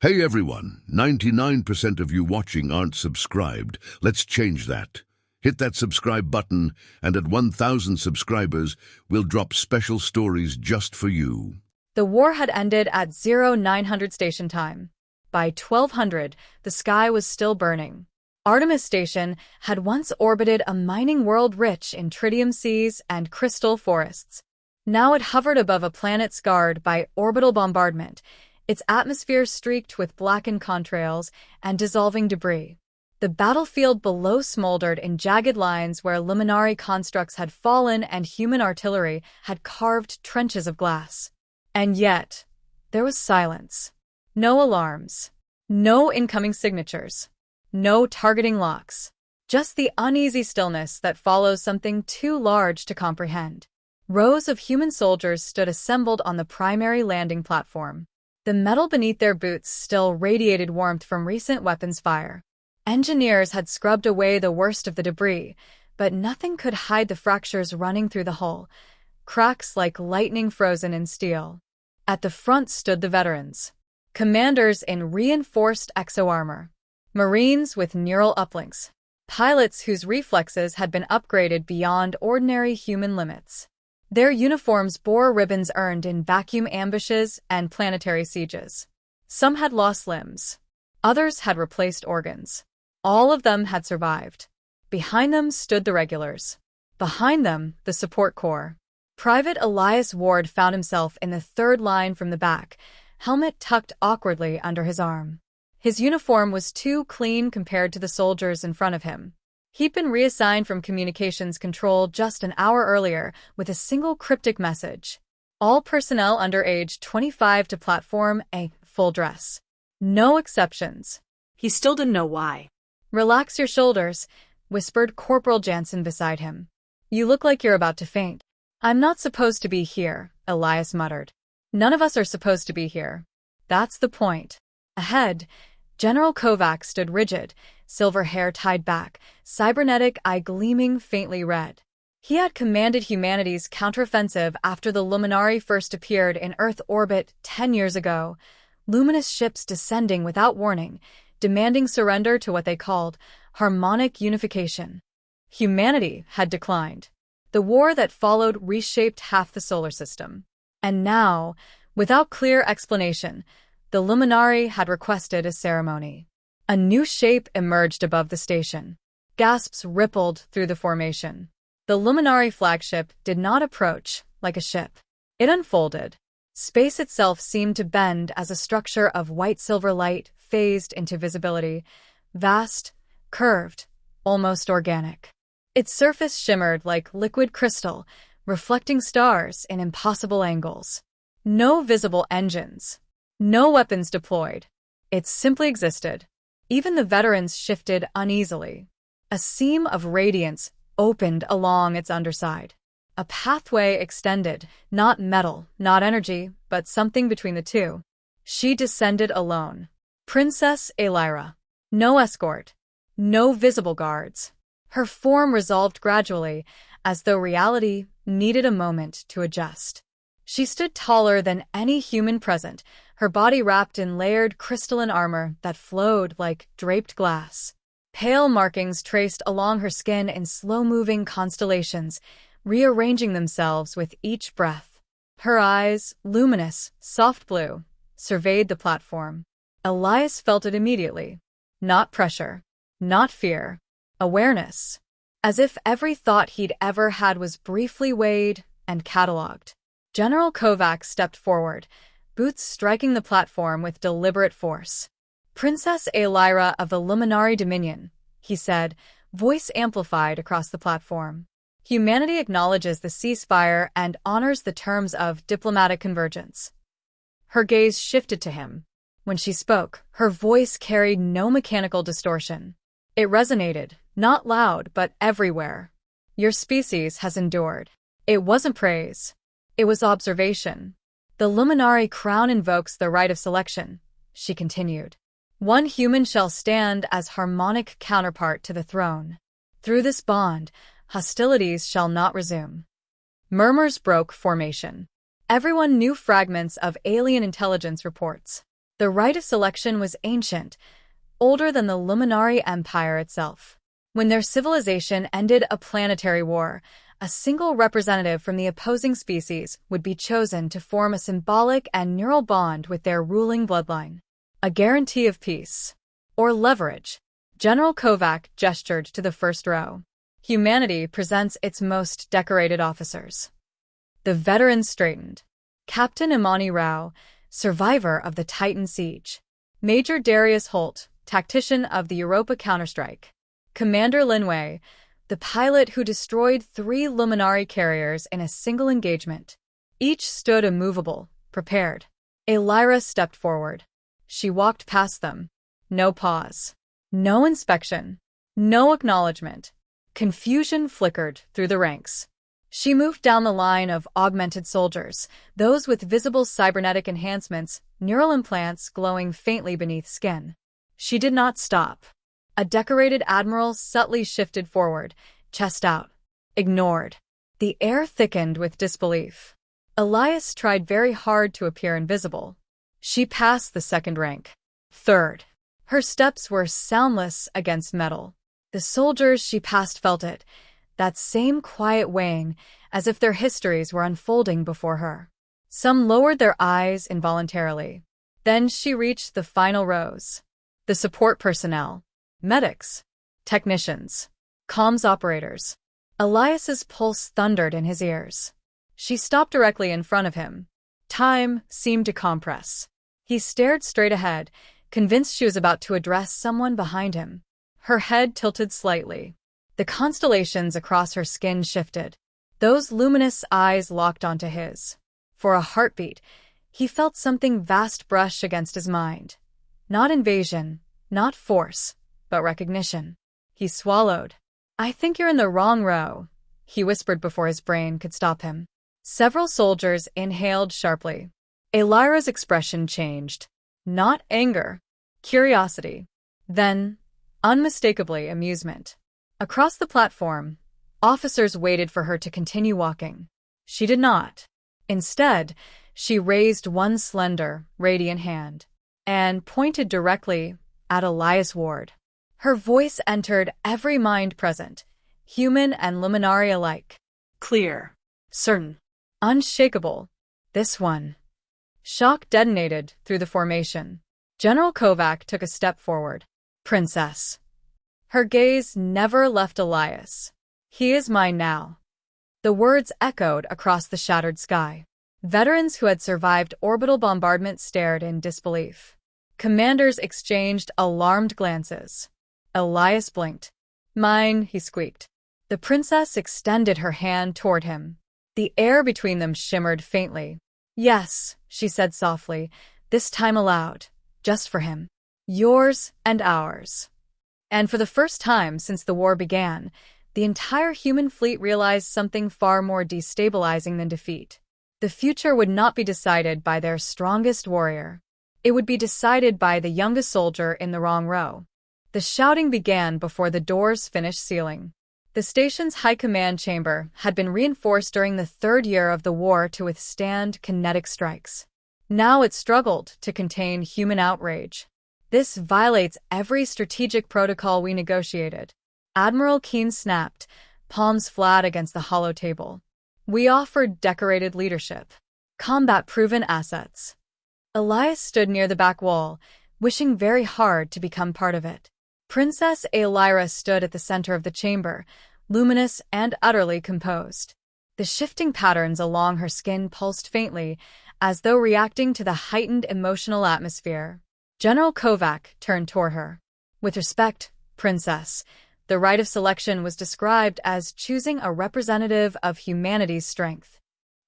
Hey everyone, 99% of you watching aren't subscribed. Let's change that. Hit that subscribe button, and at 1,000 subscribers, we'll drop special stories just for you. The war had ended at 0900 station time. By 1200, the sky was still burning. Artemis Station had once orbited a mining world rich in tritium seas and crystal forests. Now it hovered above a planet scarred by orbital bombardment, its atmosphere streaked with blackened contrails and dissolving debris. The battlefield below smoldered in jagged lines where luminary constructs had fallen and human artillery had carved trenches of glass. And yet, there was silence. No alarms. No incoming signatures. No targeting locks. Just the uneasy stillness that follows something too large to comprehend. Rows of human soldiers stood assembled on the primary landing platform. The metal beneath their boots still radiated warmth from recent weapons fire. Engineers had scrubbed away the worst of the debris, but nothing could hide the fractures running through the hull, cracks like lightning frozen in steel. At the front stood the veterans, commanders in reinforced exo-armor, Marines with neural uplinks, pilots whose reflexes had been upgraded beyond ordinary human limits. Their uniforms bore ribbons earned in vacuum ambushes and planetary sieges. Some had lost limbs. Others had replaced organs. All of them had survived. Behind them stood the regulars. Behind them, the support corps. Private Elias Ward found himself in the third line from the back, helmet tucked awkwardly under his arm. His uniform was too clean compared to the soldiers in front of him. He'd been reassigned from communications control just an hour earlier with a single cryptic message. All personnel under age 25 to platform A, full dress. No exceptions. He still didn't know why. Relax your shoulders, whispered Corporal Jansen beside him. You look like you're about to faint. I'm not supposed to be here, Elias muttered. None of us are supposed to be here. That's the point. Ahead, General Kovac stood rigid, silver hair tied back, cybernetic eye gleaming faintly red. He had commanded humanity's counteroffensive after the Luminari first appeared in Earth orbit 10 years ago, luminous ships descending without warning, demanding surrender to what they called harmonic unification. Humanity had declined. The war that followed reshaped half the solar system. And now, without clear explanation, the Luminari had requested a ceremony. A new shape emerged above the station. Gasps rippled through the formation. The Luminari flagship did not approach like a ship. It unfolded. Space itself seemed to bend as a structure of white-silver light phased into visibility, vast, curved, almost organic. Its surface shimmered like liquid crystal, reflecting stars in impossible angles. No visible engines. No weapons deployed. It simply existed. Even the veterans shifted uneasily. A seam of radiance opened along its underside. A pathway extended, not metal, not energy, but something between the two. She descended alone. Princess Elira. No escort. No visible guards. Her form resolved gradually, as though reality needed a moment to adjust. She stood taller than any human present, her body wrapped in layered crystalline armor that flowed like draped glass. Pale markings traced along her skin in slow-moving constellations, rearranging themselves with each breath. Her eyes, luminous, soft blue, surveyed the platform. Elias felt it immediately. Not pressure. Not fear. Awareness. As if every thought he'd ever had was briefly weighed and catalogued. General Kovac stepped forward, boots striking the platform with deliberate force. Princess Elira of the Luminari Dominion, he said, voice amplified across the platform. Humanity acknowledges the ceasefire and honors the terms of diplomatic convergence. Her gaze shifted to him. When she spoke, her voice carried no mechanical distortion. It resonated, not loud, but everywhere. Your species has endured. It wasn't praise. It was observation. The Luminari crown invokes the right of selection, she continued. One human shall stand as harmonic counterpart to the throne. Through this bond, hostilities shall not resume. Murmurs broke formation. Everyone knew fragments of alien intelligence reports. The right of selection was ancient, older than the Luminari Empire itself. When their civilization ended a planetary war, a single representative from the opposing species would be chosen to form a symbolic and neural bond with their ruling bloodline. A guarantee of peace. Or leverage. General Kovac gestured to the first row. Humanity presents its most decorated officers. The veterans straightened. Captain Imani Rao, survivor of the Titan siege. Major Darius Holt, tactician of the Europa counterstrike. Commander Linwei, the pilot who destroyed 3 Luminari carriers in a single engagement. Each stood immovable, prepared. Elira stepped forward. She walked past them. No pause. No inspection. No acknowledgement. Confusion flickered through the ranks. She moved down the line of augmented soldiers, those with visible cybernetic enhancements, neural implants glowing faintly beneath skin. She did not stop. A decorated admiral subtly shifted forward, chest out. Ignored. The air thickened with disbelief. Elias tried very hard to appear invisible. She passed the second rank. Third. Her steps were soundless against metal. The soldiers she passed felt it, that same quiet weighing, as if their histories were unfolding before her. Some lowered their eyes involuntarily. Then she reached the final rows. The support personnel. Medics. Technicians. Comms operators. Elias's pulse thundered in his ears. She stopped directly in front of him. Time seemed to compress. He stared straight ahead, convinced she was about to address someone behind him. Her head tilted slightly. The constellations across her skin shifted. Those luminous eyes locked onto his. For a heartbeat, he felt something vast brush against his mind. Not invasion, not force, but recognition. He swallowed. "I think you're in the wrong row," he whispered before his brain could stop him. Several soldiers inhaled sharply. Elira's expression changed. Not anger. Curiosity. Then, unmistakably, amusement. Across the platform, officers waited for her to continue walking. She did not. Instead, she raised one slender, radiant hand and pointed directly at Elias Ward. Her voice entered every mind present, human and Luminari alike. Clear. Certain. Unshakable. This one. Shock detonated through the formation. General Kovac took a step forward. "Princess." Her gaze never left Elias. "He is mine now." The words echoed across the shattered sky. Veterans who had survived orbital bombardment stared in disbelief. Commanders exchanged alarmed glances. Elias blinked. "Mine," he squeaked. The princess extended her hand toward him. The air between them shimmered faintly. "Yes," she said softly, this time aloud, just for him. "Yours and ours." And for the first time since the war began, the entire human fleet realized something far more destabilizing than defeat. The future would not be decided by their strongest warrior. It would be decided by the youngest soldier in the wrong row. The shouting began before the doors finished sealing. The station's high command chamber had been reinforced during the 3rd year of the war to withstand kinetic strikes. Now it struggled to contain human outrage. "This violates every strategic protocol we negotiated." Admiral Keene snapped, palms flat against the hollow table. "We offered decorated leadership. Combat-proven assets." Elias stood near the back wall, wishing very hard to become part of it. Princess Elira stood at the center of the chamber, luminous and utterly composed. The shifting patterns along her skin pulsed faintly, as though reacting to the heightened emotional atmosphere. General Kovac turned toward her. "With respect, Princess," the right of selection was described as choosing a representative of humanity's strength.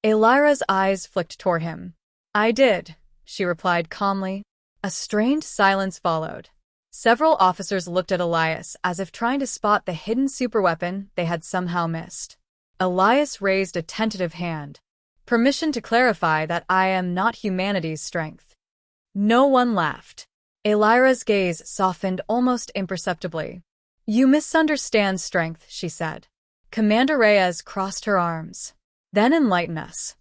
Elira's eyes flicked toward him. "I did," she replied calmly. A strained silence followed. Several officers looked at Elias as if trying to spot the hidden superweapon they had somehow missed. Elias raised a tentative hand. "Permission to clarify that I am not humanity's strength." No one laughed. Elira's gaze softened almost imperceptibly. "You misunderstand strength," she said. Commander Reyes crossed her arms. "Then enlighten us."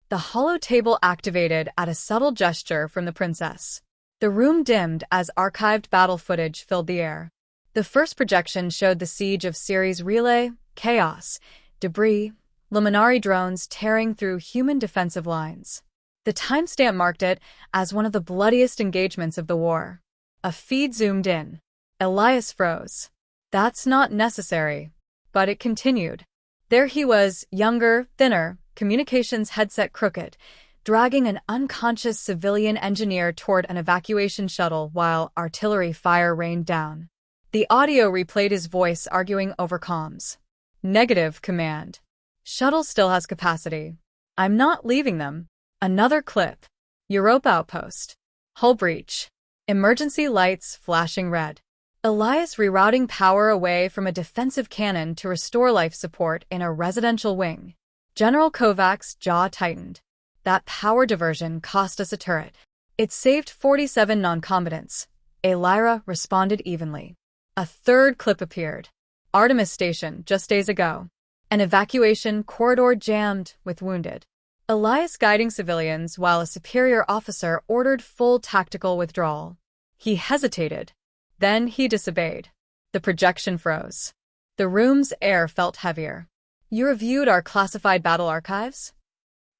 The hollow table activated at a subtle gesture from the princess. The room dimmed as archived battle footage filled the air. The first projection showed the siege of Ceres Relay, chaos, debris, Luminari drones tearing through human defensive lines. The timestamp marked it as one of the bloodiest engagements of the war. A feed zoomed in. Elias froze. That's not necessary. But it continued. There he was, younger, thinner, communications headset crooked, dragging an unconscious civilian engineer toward an evacuation shuttle while artillery fire rained down. The audio replayed his voice arguing over comms. Negative, command. Shuttle still has capacity. I'm not leaving them. Another clip. Europe outpost. Hull breach. Emergency lights flashing red. Elias rerouting power away from a defensive cannon to restore life support in a residential wing. General Kovac's jaw tightened. That power diversion cost us a turret. It saved 47 non-combatants. Elira responded evenly. A third clip appeared. Artemis Station, just days ago. An evacuation corridor jammed with wounded. Elias guiding civilians while a superior officer ordered full tactical withdrawal. He hesitated. Then he disobeyed. The projection froze. The room's air felt heavier. You reviewed our classified battle archives?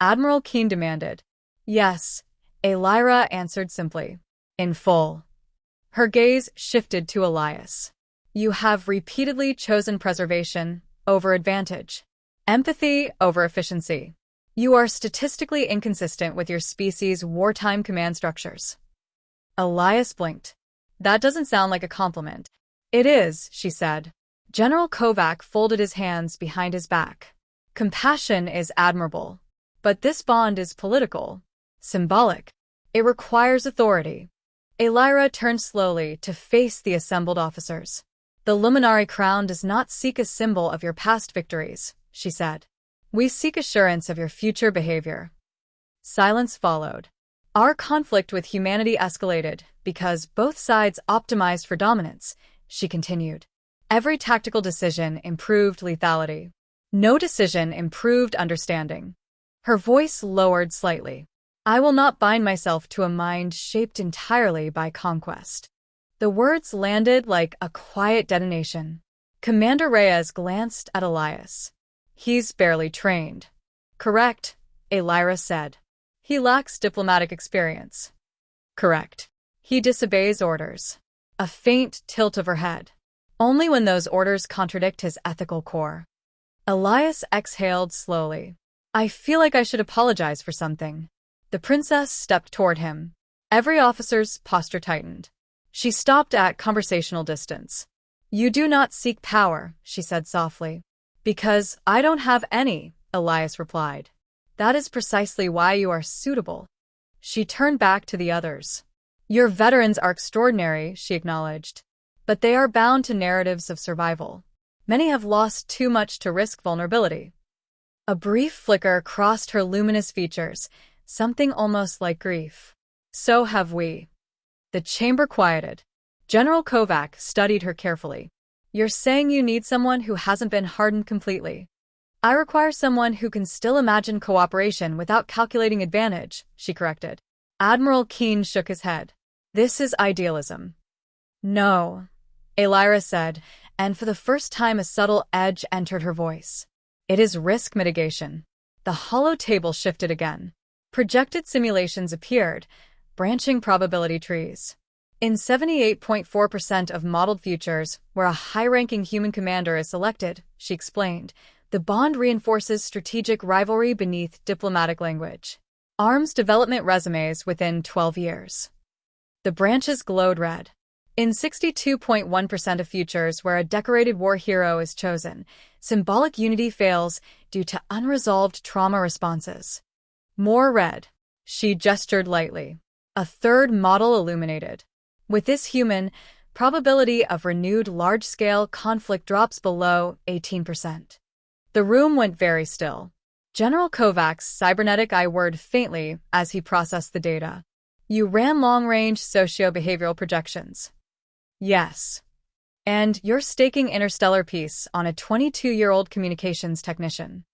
Admiral Keen demanded. Yes, Elira answered simply. In full. Her gaze shifted to Elias. You have repeatedly chosen preservation over advantage. Empathy over efficiency. You are statistically inconsistent with your species' wartime command structures. Elias blinked. That doesn't sound like a compliment. It is, she said. General Kovac folded his hands behind his back. Compassion is admirable. But this bond is political, symbolic. It requires authority. Elira turned slowly to face the assembled officers. The Luminari crown does not seek a symbol of your past victories, she said. We seek assurance of your future behavior. Silence followed. Our conflict with humanity escalated because both sides optimized for dominance, she continued. Every tactical decision improved lethality. No decision improved understanding. Her voice lowered slightly. I will not bind myself to a mind shaped entirely by conquest. The words landed like a quiet detonation. Commander Reyes glanced at Elias. He's barely trained. Correct, Elira said. He lacks diplomatic experience. Correct. He disobeys orders. A faint tilt of her head. Only when those orders contradict his ethical core. Elias exhaled slowly. I feel like I should apologize for something. The princess stepped toward him. Every officer's posture tightened. She stopped at conversational distance. You do not seek power, she said softly. Because I don't have any, Elias replied. That is precisely why you are suitable. She turned back to the others. Your veterans are extraordinary, she acknowledged. But they are bound to narratives of survival. Many have lost too much to risk vulnerability. A brief flicker crossed her luminous features, something almost like grief. So have we. The chamber quieted. General Kovac studied her carefully. You're saying you need someone who hasn't been hardened completely. I require someone who can still imagine cooperation without calculating advantage, she corrected. Admiral Keen shook his head. This is idealism. No, Elira said, and for the first time a subtle edge entered her voice. It is risk mitigation. The hollow table shifted again. Projected simulations appeared, branching probability trees. In 78.4% of modeled futures, where a high-ranking human commander is selected, she explained, the bond reinforces strategic rivalry beneath diplomatic language. Arms development resumes within 12 years. The branches glowed red. In 62.1% of futures where a decorated war hero is chosen, symbolic unity fails due to unresolved trauma responses. More red. She gestured lightly. A third model illuminated. With this human, probability of renewed large-scale conflict drops below 18%. The room went very still. General Kovac's cybernetic eye whirred faintly as he processed the data. You ran long-range socio-behavioral projections. Yes. And you're staking interstellar peace on a 22-year-old communications technician.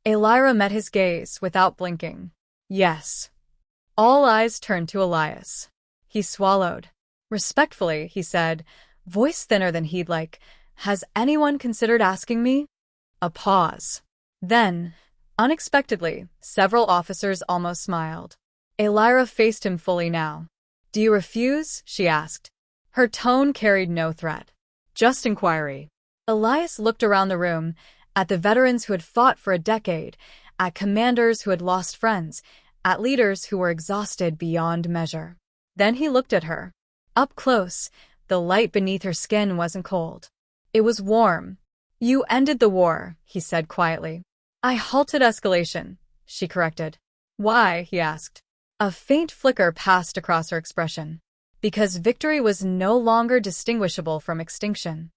Elira met his gaze without blinking. Yes. All eyes turned to Elias. He swallowed. Respectfully, he said, voice thinner than he'd like, has anyone considered asking me? A pause. Then, unexpectedly, several officers almost smiled. Elira faced him fully now. Do you refuse? She asked. Her tone carried no threat, just inquiry. Elias looked around the room, at the veterans who had fought for a decade, at commanders who had lost friends, at leaders who were exhausted beyond measure. Then he looked at her. Up close, the light beneath her skin wasn't cold. It was warm. You ended the war, he said quietly. I halted escalation, she corrected. Why? He asked. A faint flicker passed across her expression. Because victory was no longer distinguishable from extinction.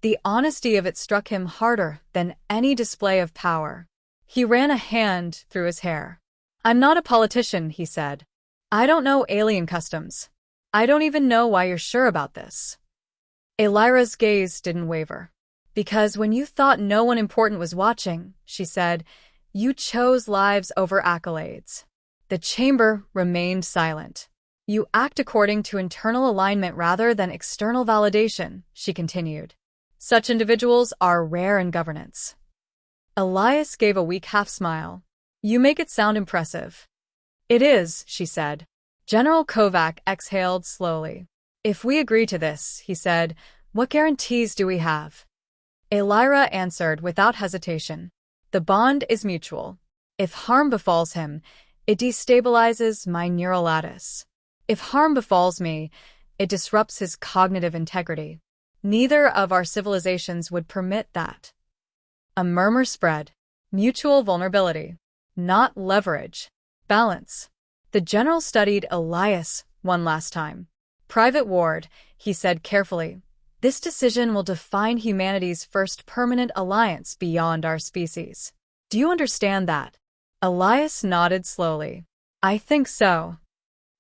The honesty of it struck him harder than any display of power. He ran a hand through his hair. I'm not a politician, he said. I don't know alien customs. I don't even know why you're sure about this. Elira's gaze didn't waver. Because when you thought no one important was watching, she said, you chose lives over accolades. The chamber remained silent. You act according to internal alignment rather than external validation, she continued. Such individuals are rare in governance. Elias gave a weak half-smile. You make it sound impressive. It is, she said. General Kovac exhaled slowly. If we agree to this, he said, what guarantees do we have? Elira answered without hesitation. The bond is mutual. If harm befalls him, it destabilizes my neural lattice. If harm befalls me, it disrupts his cognitive integrity. Neither of our civilizations would permit that. A murmur spread. Mutual vulnerability. Not leverage. Balance. The general studied Elias one last time. Private Ward, he said carefully, this decision will define humanity's first permanent alliance beyond our species. Do you understand that? Elias nodded slowly. I think so.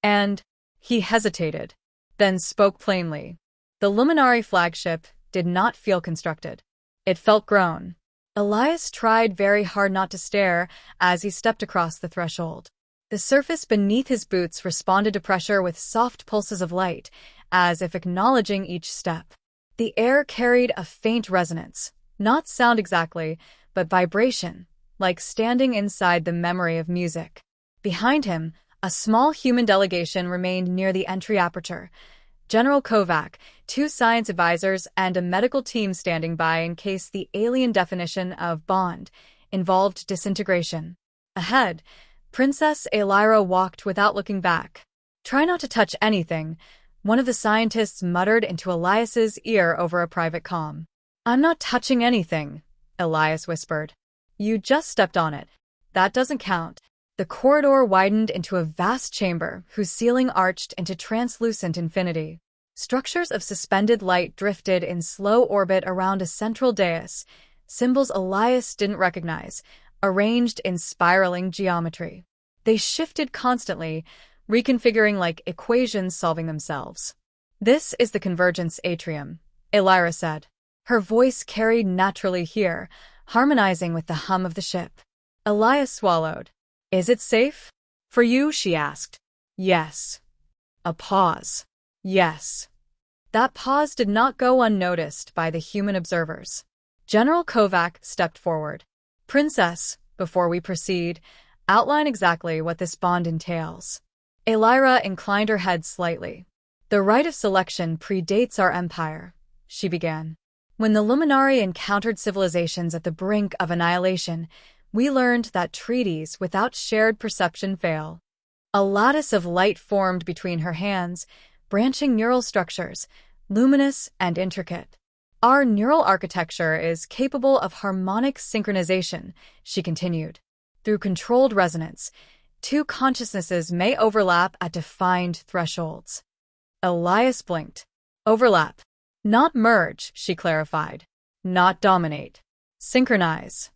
And he hesitated, then spoke plainly. The Luminari flagship did not feel constructed. It felt grown. Elias tried very hard not to stare as he stepped across the threshold. The surface beneath his boots responded to pressure with soft pulses of light, as if acknowledging each step. The air carried a faint resonance, not sound exactly, but vibration, like standing inside the memory of music. Behind him, a small human delegation remained near the entry aperture. General Kovac, 2 science advisors, and a medical team standing by in case the alien definition of bond involved disintegration. Ahead, Princess Elira walked without looking back. Try not to touch anything, one of the scientists muttered into Elias's ear over a private comm. I'm not touching anything, Elias whispered. You just stepped on it. That doesn't count. The corridor widened into a vast chamber whose ceiling arched into translucent infinity. Structures of suspended light drifted in slow orbit around a central dais, symbols Elias didn't recognize, arranged in spiraling geometry. They shifted constantly, reconfiguring like equations solving themselves. This is the convergence atrium, Elira said. Her voice carried naturally here, harmonizing with the hum of the ship. Elias swallowed. Is it safe? For you, she asked. Yes. A pause. Yes. That pause did not go unnoticed by the human observers. General Kovac stepped forward. Princess, before we proceed, outline exactly what this bond entails. Elira inclined her head slightly. The right of selection predates our empire, she began. When the Luminari encountered civilizations at the brink of annihilation, we learned that treaties without shared perception fail. A lattice of light formed between her hands, branching neural structures, luminous and intricate. Our neural architecture is capable of harmonic synchronization, she continued. Through controlled resonance, 2 consciousnesses may overlap at defined thresholds. Elias blinked. Overlap. Not merge, she clarified. Not dominate. Synchronize.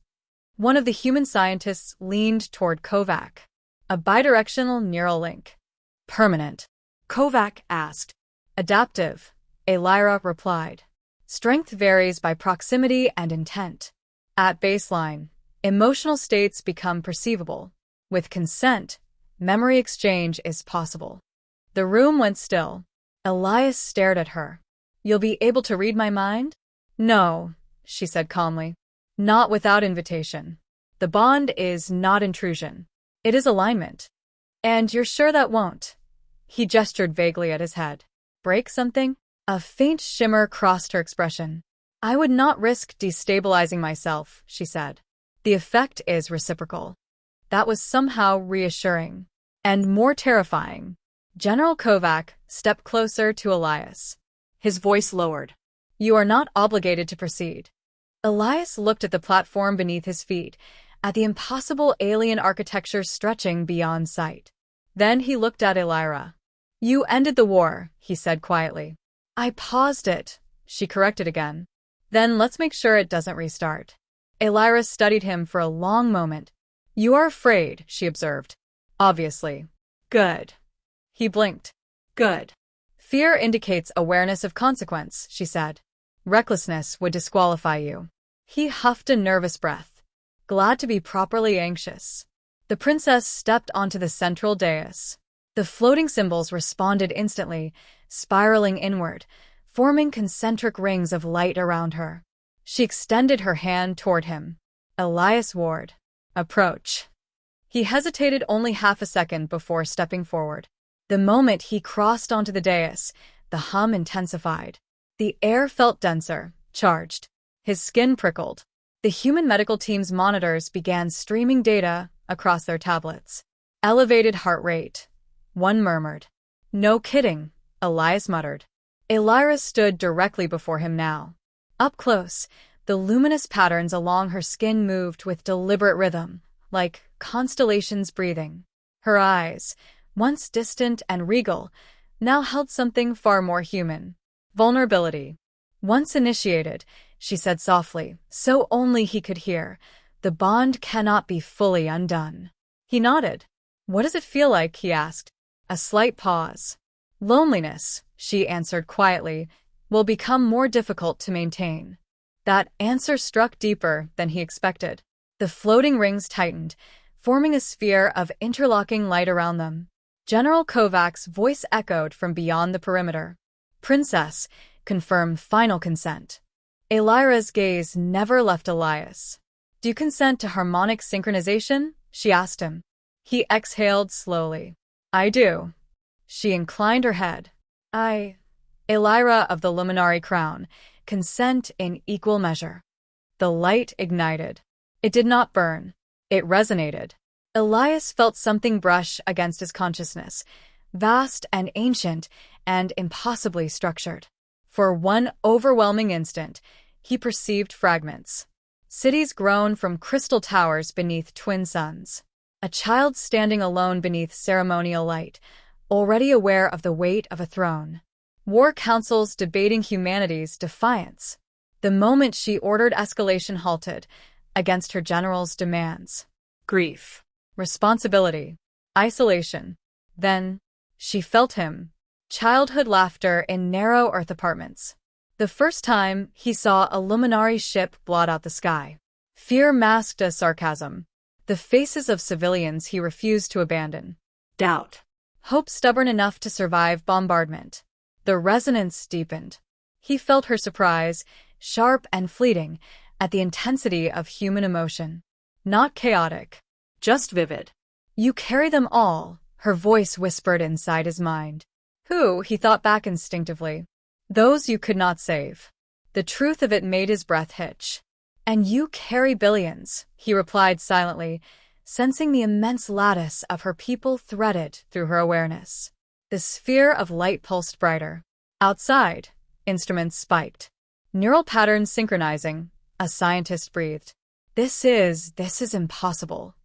One of the human scientists leaned toward Kovac. A bidirectional neural link. Permanent. Kovac asked. Adaptive, Elira replied. Strength varies by proximity and intent. At baseline, emotional states become perceivable. With consent, memory exchange is possible. The room went still. Elias stared at her. You'll be able to read my mind? No, she said calmly. Not without invitation. The bond is not intrusion. It is alignment. And you're sure that won't? He gestured vaguely at his head. Break something? A faint shimmer crossed her expression. I would not risk destabilizing myself, she said. The effect is reciprocal. That was somehow reassuring. And more terrifying. General Kovac stepped closer to Elias. His voice lowered. You are not obligated to proceed. Elias looked at the platform beneath his feet, at the impossible alien architecture stretching beyond sight. Then he looked at Elira. You ended the war, he said quietly. I paused it, she corrected again. Then let's make sure it doesn't restart. Elira studied him for a long moment. You are afraid, she observed. Obviously. Good. He blinked. Good. Fear indicates awareness of consequence, she said. Recklessness would disqualify you. He huffed a nervous breath. Glad to be properly anxious. The princess stepped onto the central dais. The floating symbols responded instantly, spiraling inward, forming concentric rings of light around her. She extended her hand toward him. Elias Ward. Approach. He hesitated only half a second before stepping forward. The moment he crossed onto the dais, the hum intensified. The air felt denser, charged. His skin prickled. The human medical team's monitors began streaming data across their tablets. Elevated heart rate. One murmured. No kidding, Elias muttered. Elira stood directly before him now. Up close, the luminous patterns along her skin moved with deliberate rhythm, like constellations breathing. Her eyes, once distant and regal, now held something far more human. Vulnerability. Once initiated, she said softly, so only he could hear, the bond cannot be fully undone. He nodded. What does it feel like? He asked. A slight pause. Loneliness, she answered quietly, will become more difficult to maintain. That answer struck deeper than he expected. The floating rings tightened, forming a sphere of interlocking light around them. General Kovac's voice echoed from beyond the perimeter. Princess, confirm final consent. Elira's gaze never left Elias. Do you consent to harmonic synchronization? She asked him. He exhaled slowly. I do. She inclined her head. Elira of the Luminary Crown, consent in equal measure. The light ignited. It did not burn. It resonated. Elias felt something brush against his consciousness, vast and ancient and impossibly structured. For one overwhelming instant, he perceived fragments. Cities grown from crystal towers beneath twin suns. A child standing alone beneath ceremonial light, already aware of the weight of a throne. War councils debating humanity's defiance. The moment she ordered escalation halted, against her general's demands. Grief. Responsibility. Isolation. Then, she felt him. Childhood laughter in narrow earth apartments. The first time he saw a luminary ship blot out the sky. Fear masked as sarcasm. The faces of civilians he refused to abandon. Doubt. Hope stubborn enough to survive bombardment. The resonance deepened. He felt her surprise, sharp and fleeting, at the intensity of human emotion. Not chaotic, just vivid. You carry them all, her voice whispered inside his mind. Who, he thought back instinctively. Those you could not save. The truth of it made his breath hitch. And you carry billions, he replied silently, sensing the immense lattice of her people threaded through her awareness. The sphere of light pulsed brighter. Outside, instruments spiked. Neural patterns synchronizing, a scientist breathed. This is impossible.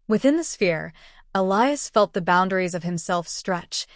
Within the sphere, Elias felt the boundaries of himself stretch,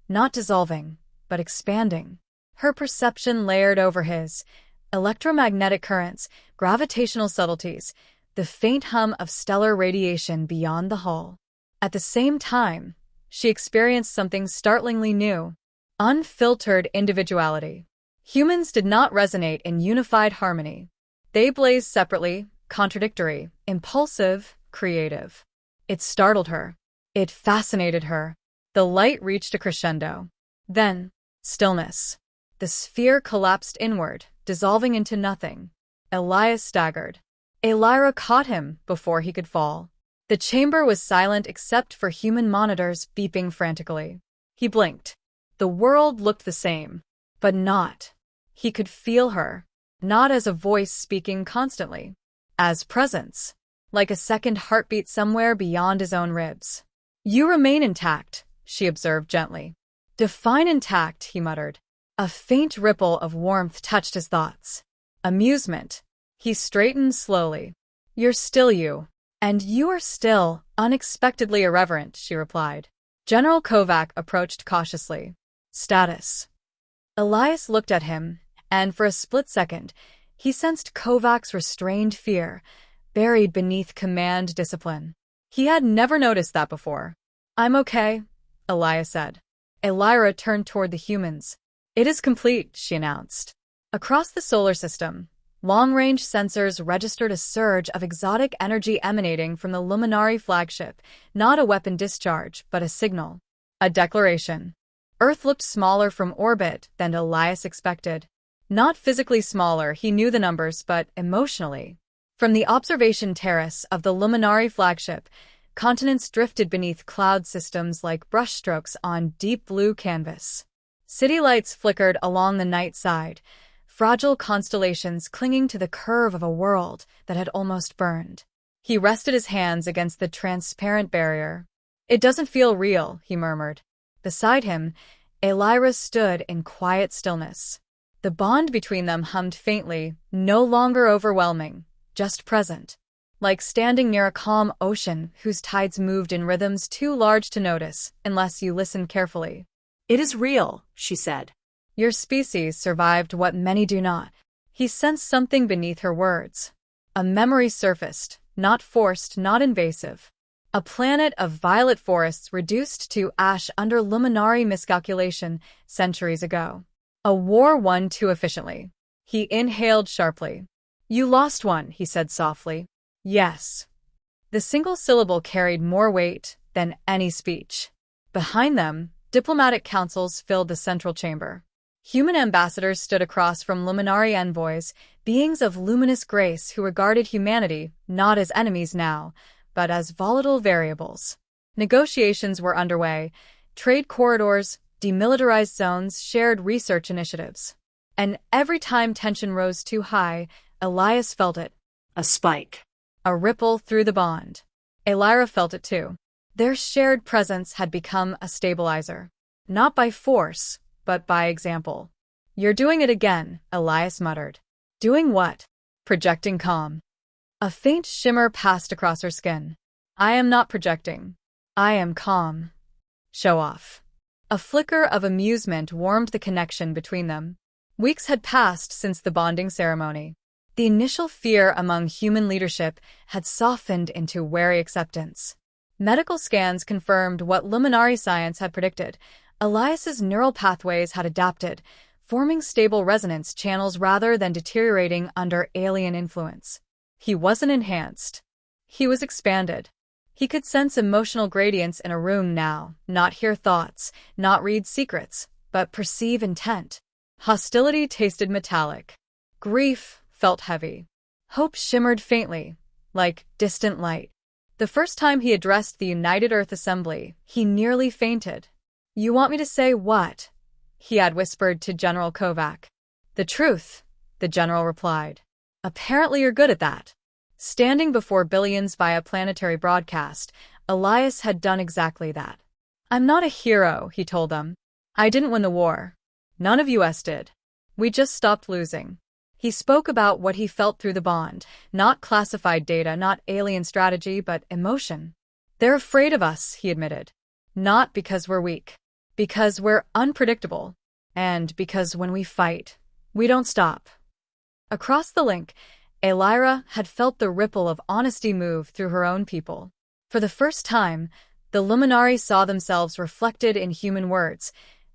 not dissolving, but expanding. Her perception layered over his. Electromagnetic currents, gravitational subtleties, the faint hum of stellar radiation beyond the hull. At the same time, she experienced something startlingly new. Unfiltered individuality. Humans did not resonate in unified harmony. They blazed separately, contradictory, impulsive, creative. It startled her. It fascinated her. The light reached a crescendo. Then, stillness. The sphere collapsed inward, dissolving into nothing. Elias staggered. Elira caught him before he could fall. The chamber was silent except for human monitors beeping frantically. He blinked. The world looked the same, but not. He could feel her, not as a voice speaking constantly, as presence, like a second heartbeat somewhere beyond his own ribs. "You remain intact," she observed gently. "Define intact," he muttered. A faint ripple of warmth touched his thoughts. Amusement. He straightened slowly. "You're still you. And you are still unexpectedly irreverent," she replied. General Kovac approached cautiously. "Status." Elias looked at him, and for a split second, he sensed Kovac's restrained fear, buried beneath command discipline. He had never noticed that before. "I'm okay," Elias said. Elira turned toward the humans. "It is complete," she announced. Across the solar system, long-range sensors registered a surge of exotic energy emanating from the Luminari flagship, not a weapon discharge, but a signal. A declaration. Earth looked smaller from orbit than Elias expected. Not physically smaller, he knew the numbers, but emotionally. From the observation terrace of the Luminari flagship, continents drifted beneath cloud systems like brushstrokes on deep blue canvas. City lights flickered along the night side, fragile constellations clinging to the curve of a world that had almost burned. He rested his hands against the transparent barrier. "It doesn't feel real," he murmured. Beside him, Elira stood in quiet stillness. The bond between them hummed faintly, no longer overwhelming, just present. Like standing near a calm ocean whose tides moved in rhythms too large to notice unless you listened carefully. "It is real," she said. "Your species survived what many do not." He sensed something beneath her words. A memory surfaced, not forced, not invasive. A planet of violet forests reduced to ash under Luminari miscalculation centuries ago. A war won too efficiently. He inhaled sharply. "You lost one," he said softly. "Yes." The single syllable carried more weight than any speech. Behind them, diplomatic councils filled the central chamber. Human ambassadors stood across from Luminari envoys, beings of luminous grace who regarded humanity not as enemies now, but as volatile variables. Negotiations were underway, trade corridors, demilitarized zones, shared research initiatives. And every time tension rose too high, Elias felt it. A spike. A ripple through the bond. Elira felt it too. Their shared presence had become a stabilizer. Not by force, but by example. "You're doing it again," Elias muttered. "Doing what?" "Projecting calm." A faint shimmer passed across her skin. "I am not projecting. I am calm." "Show off." A flicker of amusement warmed the connection between them. Weeks had passed since the bonding ceremony. The initial fear among human leadership had softened into wary acceptance. Medical scans confirmed what Luminari science had predicted. Elias's neural pathways had adapted, forming stable resonance channels rather than deteriorating under alien influence. He wasn't enhanced. He was expanded. He could sense emotional gradients in a room now, not hear thoughts, not read secrets, but perceive intent. Hostility tasted metallic. Grief felt heavy. Hope shimmered faintly, like distant light. The first time he addressed the United Earth Assembly, he nearly fainted. "You want me to say what?" he had whispered to General Kovac. "The truth," the general replied. "Apparently you're good at that." Standing before billions via planetary broadcast, Elias had done exactly that. "I'm not a hero," he told them. "I didn't win the war. None of us did. We just stopped losing." He spoke about what he felt through the bond, not classified data, not alien strategy, but emotion. "They're afraid of us," he admitted. "Not because we're weak. Because we're unpredictable. And because when we fight, we don't stop." Across the link, Elira had felt the ripple of honesty move through her own people. For the first time, the Luminari saw themselves reflected in human words,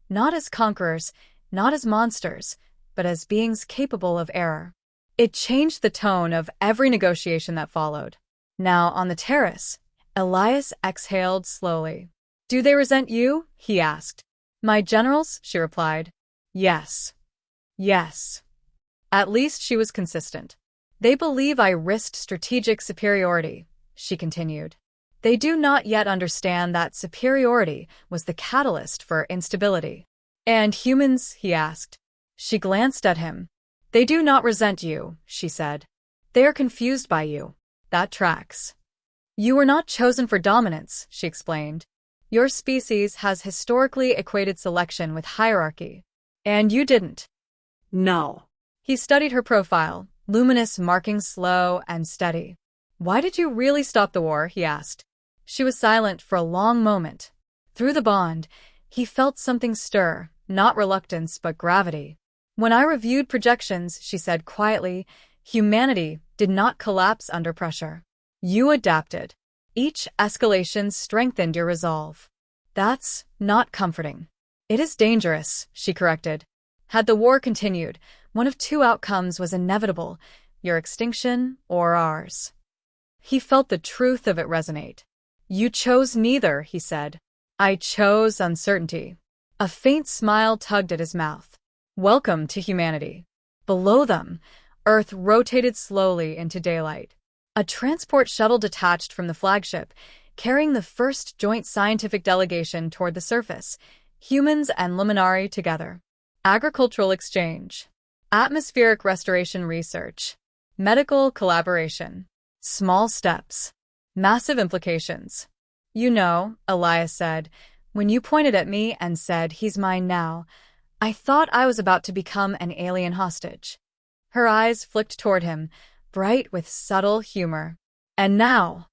not as conquerors, not as monsters, but as beings capable of error. It changed the tone of every negotiation that followed. Now, on the terrace, Elias exhaled slowly. Do they resent you? He asked. My generals, she replied. Yes. Yes. At least she was consistent. They believe I risked strategic superiority, she continued. They do not yet understand that superiority was the catalyst for instability. And humans? He asked. She glanced at him. They do not resent you, she said. They are confused by you. That tracks. You were not chosen for dominance, she explained. Your species has historically equated selection with hierarchy. And you didn't. No. He studied her profile, luminous markings slow and steady. Why did you really stop the war? He asked. She was silent for a long moment. Through the bond, he felt something stir, not reluctance but gravity. When I reviewed projections, she said quietly, humanity did not collapse under pressure. You adapted. Each escalation strengthened your resolve. That's not comforting. It is dangerous, she corrected. Had the war continued, one of two outcomes was inevitable, your extinction or ours. He felt the truth of it resonate. You chose neither, he said. I chose uncertainty. A faint smile tugged at his mouth. Welcome to humanity. Below them, Earth rotated slowly into daylight. A transport shuttle detached from the flagship, carrying the first joint scientific delegation toward the surface, humans and Luminari together. Agricultural exchange. Atmospheric restoration research. Medical collaboration. Small steps. Massive implications. You know, Elias said, when you pointed at me and said, he's mine now, I thought I was about to become an alien hostage. Her eyes flicked toward him, bright with subtle humor. And now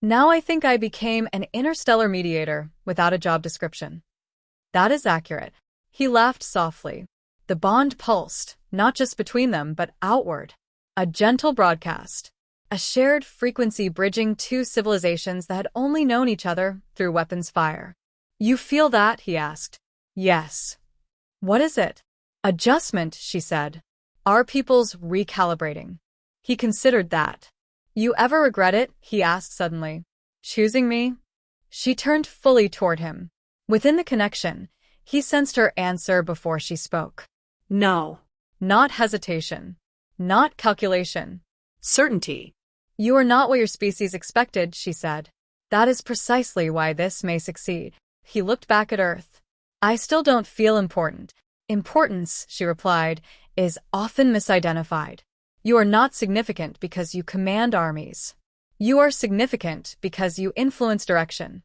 I think I became an interstellar mediator without a job description. That is accurate. He laughed softly. The bond pulsed, not just between them, but outward. A gentle broadcast. A shared frequency bridging two civilizations that had only known each other through weapons fire. You feel that? He asked. Yes. What is it? Adjustment, she said. Our people's recalibrating. He considered that. You ever regret it? He asked suddenly. Choosing me? She turned fully toward him. Within the connection, he sensed her answer before she spoke. No. Not hesitation. Not calculation. Certainty. You are not what your species expected, she said. That is precisely why this may succeed. He looked back at Earth. I still don't feel important. Importance, she replied, is often misidentified. You are not significant because you command armies. You are significant because you influence direction.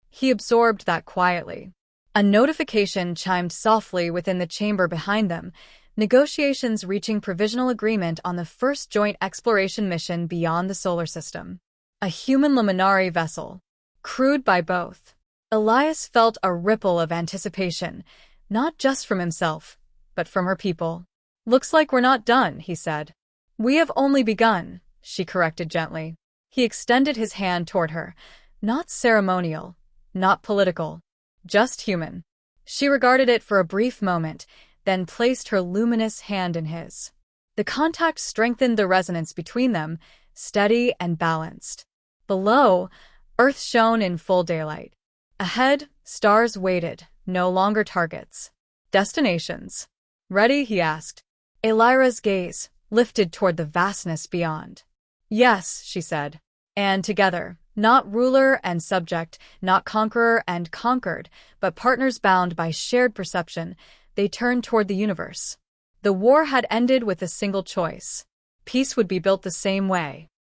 He absorbed that quietly. A notification chimed softly within the chamber behind them, negotiations reaching provisional agreement on the first joint exploration mission beyond the solar system. A human Luminari vessel, crewed by both. Elias felt a ripple of anticipation, not just from himself, but from her people. Looks like we're not done, he said. We have only begun, she corrected gently. He extended his hand toward her, not ceremonial, not political, just human. She regarded it for a brief moment, then placed her luminous hand in his. The contact strengthened the resonance between them, steady and balanced. Below, Earth shone in full daylight. Ahead, stars waited, no longer targets. Destinations. Ready? He asked. Elira's gaze lifted toward the vastness beyond. Yes, she said. And together, not ruler and subject, not conqueror and conquered, but partners bound by shared perception, they turned toward the universe. The war had ended with a single choice. Peace would be built the same way.